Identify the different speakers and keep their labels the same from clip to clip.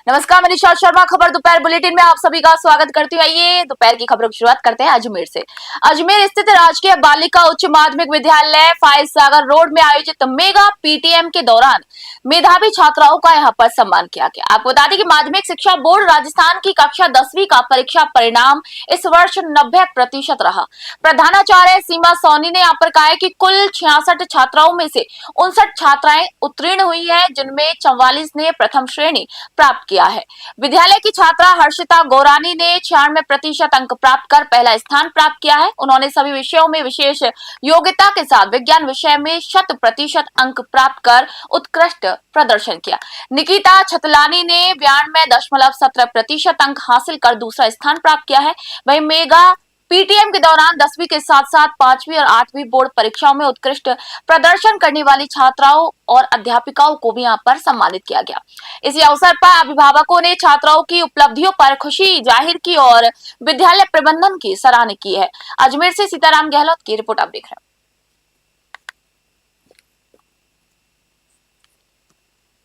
Speaker 1: नमस्कार, मैं निशा शर्मा खबर दोपहर बुलेटिन में आप सभी का स्वागत करती हूँ। आइए दोपहर की खबरों की शुरुआत करते हैं अजमेर से। अजमेर स्थित राजकीय बालिका उच्च माध्यमिक विद्यालय फाइज सागर रोड में आयोजित मेगा पीटीएम के दौरान मेधावी छात्राओं का यहां पर सम्मान किया गया। आपको बता दें कि माध्यमिक शिक्षा बोर्ड राजस्थान की कक्षा 10वीं का परीक्षा परिणाम इस वर्ष 90% रहा। प्रधानाचार्य सीमा सोनी ने यहाँ पर कहा है कि कुल 66 छात्राओं में से 59 छात्राएं उत्तीर्ण हुई है, जिनमें 44 ने प्रथम श्रेणी प्राप्त किया है। विद्यालय की छात्रा हर्षिता गौरानी ने 96% अंक प्राप्त कर पहला स्थान प्राप्त किया है। उन्होंने सभी विषयों में विशेष योग्यता के साथ विज्ञान विषय में 100% अंक प्राप्त कर उत्कृष्ट प्रदर्शन किया। निकिता छतलानी ने 92.17% अंक हासिल कर दूसरा स्थान प्राप्त किया है। वहीं मेगा पीटीएम के दौरान 10वीं के साथ साथ 5वीं और 8वीं बोर्ड परीक्षाओं में उत्कृष्ट प्रदर्शन करने वाली छात्राओं और अध्यापिकाओं को भी यहां पर सम्मानित किया गया। इसी अवसर पर अभिभावकों ने छात्राओं की उपलब्धियों पर खुशी जाहिर की और विद्यालय प्रबंधन की सराहना की है। अजमेर से सीताराम गहलोत की रिपोर्ट आप देख रहे हैं।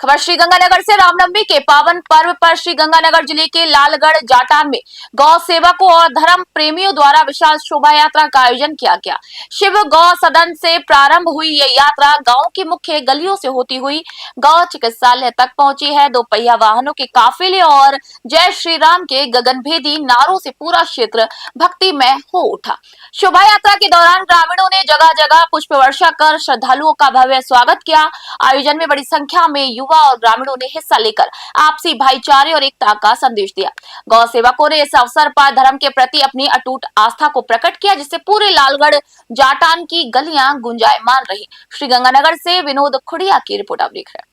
Speaker 1: खबर श्रीगंगानगर से। रामनवमी के पावन पर्व पर श्रीगंगानगर जिले के लालगढ़ जाटान में गौ सेवकों और धर्म प्रेमियों द्वारा विशाल शोभा यात्रा का आयोजन किया गया। शिव गौ सदन से प्रारंभ हुई यह यात्रा गांव की मुख्य गलियों से होती हुई गौ चिकित्सालय तक पहुंची है। दो पहिया वाहनों के काफिले और जय श्री राम के गगनभेदी नारों से पूरा क्षेत्र भक्तिमय हो उठा। शोभा यात्रा के दौरान ग्रामीणों ने जगह जगह पुष्प वर्षा कर श्रद्धालुओं का भव्य स्वागत किया। आयोजन में बड़ी संख्या में युवा और ग्रामीणों ने हिस्सा लेकर आपसी भाईचारे और एकता का संदेश दिया। गौ सेवकों ने इस अवसर पर धर्म के प्रति अपनी अटूट आस्था को प्रकट किया, जिससे पूरे लालगढ़ जाटान की गलियां गुंजायमान रही। श्रीगंगानगर से विनोद खुड़िया की रिपोर्ट आप देख रहे हैं।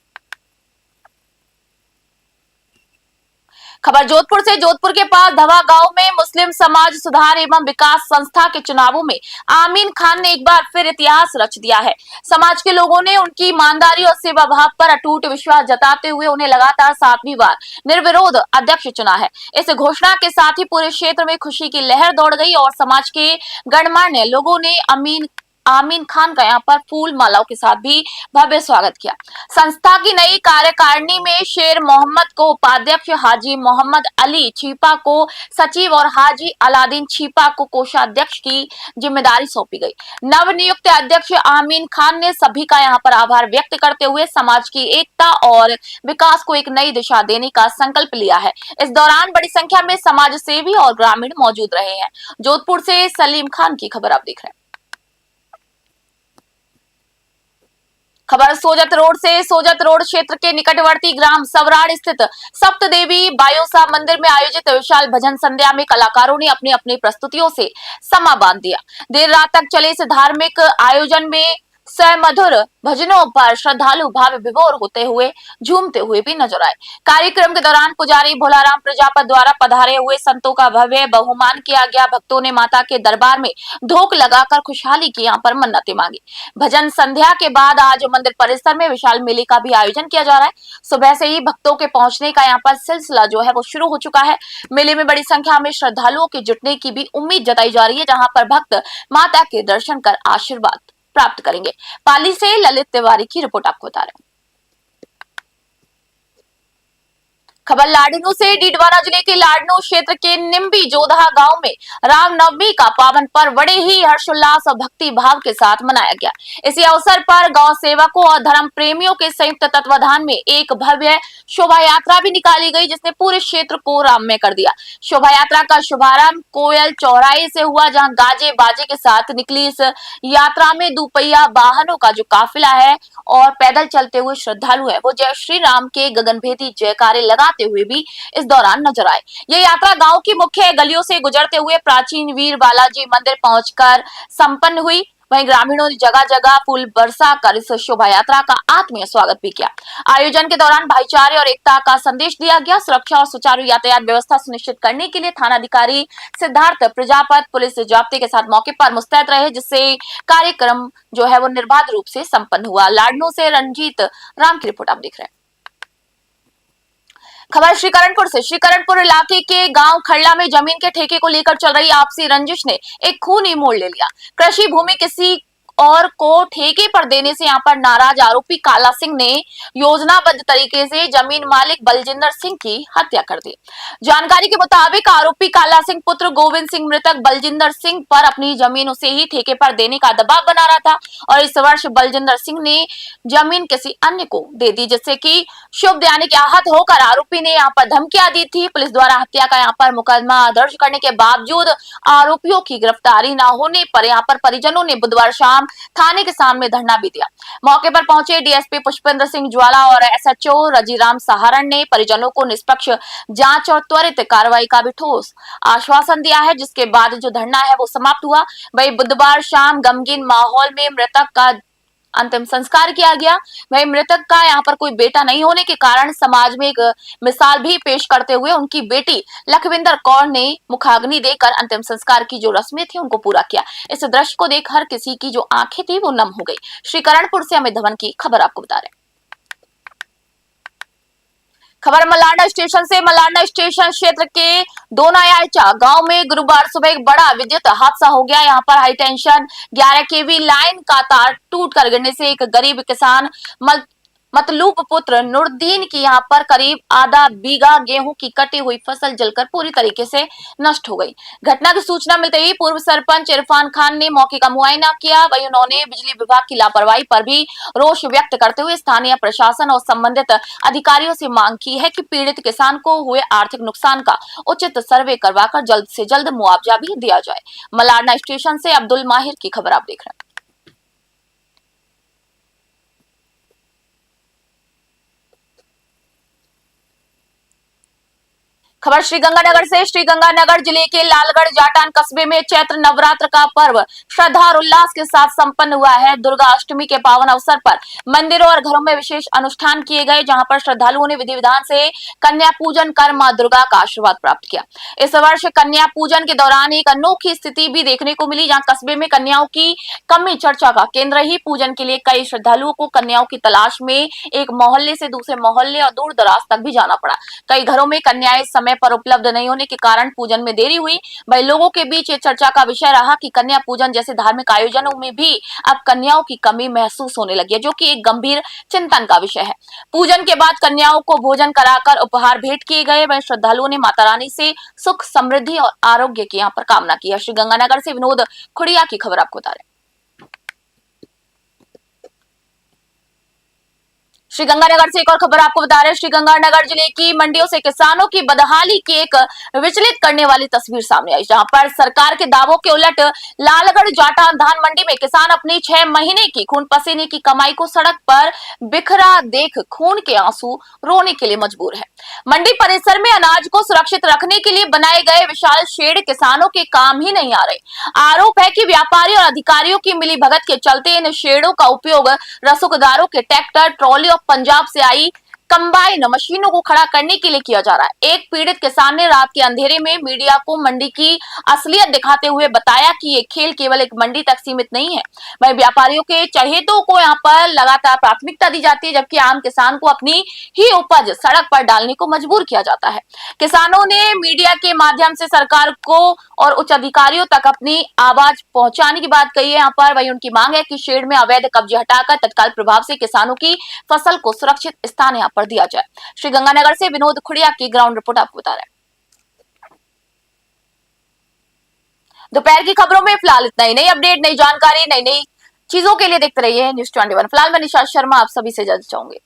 Speaker 1: खबर जोधपुर से। जोधपुर के पास धवा गांव में मुस्लिम समाज सुधार एवं विकास संस्था के चुनावों में आमीन खान ने एक बार फिर इतिहास रच दिया है। समाज के लोगों ने उनकी ईमानदारी और सेवा भाव पर अटूट विश्वास जताते हुए उन्हें लगातार 7वीं बार निर्विरोध अध्यक्ष चुना है। इस घोषणा के साथ ही पूरे क्षेत्र में खुशी की लहर दौड़ गई और समाज के गणमान्य लोगों ने आमीन खान का यहाँ पर फूल मालाओं के साथ भी भव्य स्वागत किया। संस्था की नई कार्यकारिणी में शेर मोहम्मद को उपाध्यक्ष, हाजी मोहम्मद अली छीपा को सचिव और हाजी अलादीन छीपा को कोषाध्यक्ष की जिम्मेदारी सौंपी गई। नवनियुक्त अध्यक्ष आमीन खान ने सभी का यहाँ पर आभार व्यक्त करते हुए समाज की एकता और विकास को एक नई दिशा देने का संकल्प लिया है। इस दौरान बड़ी संख्या में समाज सेवी और ग्रामीण मौजूद रहे हैं। जोधपुर से सलीम खान की खबर आप देख रहे हैं। खबर सोजत रोड से। सोजत रोड क्षेत्र के निकटवर्ती ग्राम सवराड़ स्थित सप्त देवी बायोसा मंदिर में आयोजित विशाल भजन संध्या में कलाकारों ने अपनी अपनी प्रस्तुतियों से समा बांध दिया। देर रात तक चले इस धार्मिक आयोजन में मधुर भजनों पर श्रद्धालु भाव विभोर होते हुए झूमते हुए भी नजर आए। कार्यक्रम के दौरान पुजारी भोलाराम प्रजापत द्वारा पधारे हुए संतों का भव्य बहुमान किया गया। भक्तों ने माता के दरबार में धोख लगाकर खुशहाली की यहाँ पर मन्नतें मांगी। भजन संध्या के बाद आज मंदिर परिसर में विशाल मेले का भी आयोजन किया जा रहा है। सुबह से ही भक्तों के पहुंचने का यहाँ पर सिलसिला जो है वो शुरू हो चुका है। मेले में बड़ी संख्या में श्रद्धालुओं के जुटने की भी उम्मीद जताई जा रही है, जहाँ पर भक्त माता के दर्शन कर आशीर्वाद प्राप्त करेंगे। पाली से ललित तिवारी की रिपोर्ट आपको बता रहे हैं। खबर लाडनू से। डीडवाना जिले के लाडनू क्षेत्र के निम्बी जोधा गांव में रामनवमी का पावन पर्व बड़े ही हर्षोल्लास और भक्ति भाव के साथ मनाया गया। इसी अवसर पर गौ सेवकों और धर्म प्रेमियों के संयुक्त तत्वाधान में एक भव्य शोभा यात्रा भी निकाली गई, जिसने पूरे क्षेत्र को राममय कर दिया। शोभा यात्रा का शुभारंभ कोयल चौराहे से हुआ, जहां गाजे बाजे के साथ निकली इस यात्रा में दोपहिया वाहनों का जो काफिला है और पैदल चलते हुए श्रद्धालु है वो जय श्री राम के गगनभेदी जयकारे लगाते हुए भी इस दौरान नजर आए। यह यात्रा गांव की मुख्य गलियों से गुजरते हुए प्राचीन वीर बालाजी मंदिर पहुंचकर संपन्न हुई। वहीं ग्रामीणों ने जगह जगह फूल बरसा कर इस शोभा यात्रा का आत्मीय स्वागत भी किया। आयोजन के दौरान भाईचारे और एकता का संदेश दिया गया। सुरक्षा और सुचारू यातायात व्यवस्था सुनिश्चित करने के लिए थानाधिकारी सिद्धार्थ प्रजापत पुलिस जाब्ते के साथ मौके पर मुस्तैद रहे, जिससे कार्यक्रम जो है वो निर्बाध रूप से संपन्न हुआ। लाडनू से रंजीत राम की रिपोर्ट आप देख रहे हैं। खबर श्रीकरणपुर से। श्रीकरणपुर इलाके के गांव खड़ला में जमीन के ठेके को लेकर चल रही आपसी रंजिश ने एक खूनी मोड़ ले लिया। कृषि भूमि किसी और को ठेके पर देने से यहाँ पर नाराज आरोपी काला सिंह ने योजनाबद्ध तरीके से जमीन मालिक बलजिंदर सिंह की हत्या कर दी। जानकारी के मुताबिक आरोपी काला सिंह पुत्र गोविंद सिंह मृतक बलजिंदर सिंह पर अपनी जमीन उसे ही ठेके पर देने का दबाव बना रहा था और इस वर्ष बलजिंदर सिंह ने जमीन किसी अन्य को दे दी, जिससे कि शुभ यानी कि आहत होकर आरोपी ने यहाँ पर धमकियां दी थी। पुलिस द्वारा हत्या का यहाँ पर मुकदमा दर्ज करने के बावजूद आरोपियों की गिरफ्तारी न होने पर यहाँ पर परिजनों ने बुधवार शाम थाने के सामने धरना भी दिया। मौके पर पहुंचे डीएसपी पुष्पेंद्र सिंह ज्वाला और एसएचओ रजीराम सहारण ने परिजनों को निष्पक्ष जांच और त्वरित कार्रवाई का भी ठोस आश्वासन दिया है, जिसके बाद जो धरना है वो समाप्त हुआ। वही बुधवार शाम गमगीन माहौल में मृतक का अंतिम संस्कार किया गया। वही मृतक का यहाँ पर कोई बेटा नहीं होने के कारण समाज में एक मिसाल भी पेश करते हुए उनकी बेटी लखविंदर कौर ने मुखाग्नि देकर अंतिम संस्कार की जो रस्में थी उनको पूरा किया। इस दृश्य को देख हर किसी की जो आंखें थी वो नम हो गई। श्रीकरणपुर से अमित धवन की खबर आपको बता रहे हैं। खबर मलारना स्टेशन से। मलारना स्टेशन क्षेत्र के दोनायाचा गांव में गुरुवार सुबह एक बड़ा विद्युत हादसा हो गया। यहां पर हाई टेंशन 11 केवी लाइन का तार टूट कर गिरने से एक गरीब किसान मतलूब पुत्र नुरुद्दीन की यहां पर करीब आधा बीघा गेहूं की कटी हुई फसल जलकर पूरी तरीके से नष्ट हो गई। घटना की सूचना मिलते ही पूर्व सरपंच इरफान खान ने मौके का मुआयना किया। वहीं उन्होंने बिजली विभाग की लापरवाही पर भी रोष व्यक्त करते हुए स्थानीय प्रशासन और संबंधित अधिकारियों से मांग की है कि पीड़ित किसान को हुए आर्थिक नुकसान का उचित सर्वे करवाकर जल्द से जल्द मुआवजा भी दिया जाए। मलारना स्टेशन से अब्दुल माहिर की खबर आप देख रहे हैं। खबर श्रीगंगानगर से। श्रीगंगानगर जिले के लालगढ़ जाटान कस्बे में चैत्र नवरात्र का पर्व श्रद्धा और उल्लास के साथ संपन्न हुआ है। दुर्गा अष्टमी के पावन अवसर पर मंदिरों और घरों में विशेष अनुष्ठान किए गए, जहां पर श्रद्धालुओं ने विधि विधान से कन्या पूजन कर मां दुर्गा का आशीर्वाद प्राप्त किया। इस वर्ष कन्या पूजन के दौरान एक अनोखी स्थिति भी देखने को मिली, जहाँ कस्बे में कन्याओं की कमी चर्चा का केंद्र ही पूजन के लिए कई श्रद्धालुओं को कन्याओं की तलाश में एक मोहल्ले से दूसरे मोहल्ले और दूर दराज तक भी जाना पड़ा। कई घरों में कन्याएं समय पर उपलब्ध नहीं होने के कारण पूजन में देरी हुई। वही लोगों के बीच ये चर्चा का विषय रहा कि कन्या पूजन जैसे धार्मिक आयोजनों में भी अब कन्याओं की कमी महसूस होने लगी है, जो कि एक गंभीर चिंतन का विषय है। पूजन के बाद कन्याओं को भोजन कराकर उपहार भेंट किए गए। वहीं श्रद्धालुओं ने माता रानी से सुख समृद्धि और आरोग्य की यहाँ पर कामना की है। श्रीगंगानगर से विनोद खुड़िया की खबर आपको बता रहे हैं। श्रीगंगानगर से एक और खबर आपको बता रहे हैं। श्रीगंगानगर जिले की मंडियों से किसानों की बदहाली की एक विचलित करने वाली तस्वीर सामने आई, जहां पर सरकार के दावों के उलट लालगढ़ जाटान धान मंडी में किसान अपनी 6 महीने की खून पसीने की कमाई को सड़क पर बिखरा देख खून के आंसू रोने के लिए मजबूर है। मंडी परिसर में अनाज को सुरक्षित रखने के लिए बनाए गए विशाल शेड किसानों के काम ही नहीं आ रहे। आरोप है कि व्यापारी और अधिकारियों की मिलीभगत के चलते इन शेडों का उपयोग रसूखदारों के ट्रैक्टर, ट्रॉली और पंजाब से आई कंबाइन मशीनों को खड़ा करने के लिए किया जा रहा है। एक पीड़ित किसान ने रात के अंधेरे में मीडिया को मंडी की असलियत दिखाते हुए बताया कि ये खेल केवल एक मंडी तक सीमित नहीं है। वही व्यापारियों के चहेतों को यहाँ पर लगातार प्राथमिकता दी जाती है, जबकि आम किसान को अपनी ही उपज सड़क पर डालने को मजबूर किया जाता है। किसानों ने मीडिया के माध्यम से सरकार को और उच्च अधिकारियों तक अपनी आवाज पहुंचाने की बात कही है। यहाँ पर वही उनकी मांग है कि शेड में अवैध कब्जे हटाकर तत्काल प्रभाव से किसानों की फसल को सुरक्षित स्थान यहाँ पर दिया जाए। श्रीगंगानगर से विनोद खुड़िया की ग्राउंड रिपोर्ट आपको बता रहे हैं। दोपहर की खबरों में फिलहाल इतना ही। नई अपडेट, नई जानकारी, नई नई चीजों के लिए देखते रहिए न्यूज़ 21। फिलहाल मैं निशा शर्मा आप सभी से इजाजत चाहूंगी।